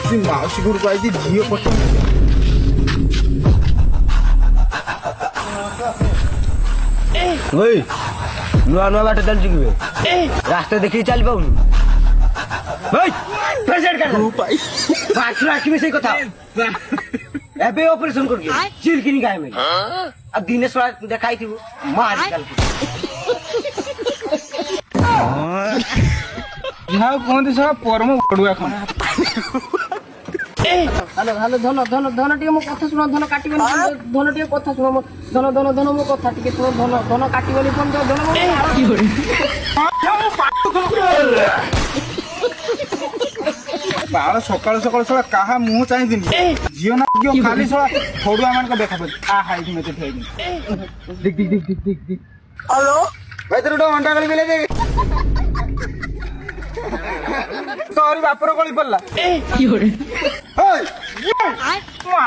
ମାଉସୀ ଘରକୁ ଆଇଛି ଝିଅ ପଟ ওই নূয়া নূয়া বাটে চালছি কি রাস্তা দেখি চাল পাউনি ভাই প্রেসিডেন্ট কাট বাকি রাখবি সেই কথা এবে অপারেশন করবি চিল কিনি গায়ে মে আর দিনে সরা দেখাই দিব মার কাল ଯାହା କୁହନ୍ତି ସଳା ପରମ ବଡୁଆ ଖଣ୍ଡ হ্যালো হ্যালো ধন ধন ধন টিকে মো কথা শুনো ধন কাটিবনি ধন টিকে কথা শুনো ধন ধন ধন মো কথা টিকে শুনো ধন ধন কাটিবনি ফোন ধন কি করে ବାଳ ସକାଳୁ ସକାଳୁ ଶଳା କାହା ମୁହଁ ଚାହିଁଦିନି ଝିଅ ନା ଝିଅ ଖାଲି ଶଳା ଫଡୁଆ ମାନଙ୍କ ଦେଖା ପାଉଛି ଆ ହାଇକି ମତେ ଠିଆଇଦିନି ଦିକ୍ ଦିକ୍ ଦିକ୍ ଦିକ୍ ଦିକ୍ ଦିକ୍ হ্যালো ভাই তোর ঘন্টা গলি বেলে দে ତୋରି ବାପର ଗଳି ପଡିଲା কি করে ହେଇ, ଇଏ, ମା,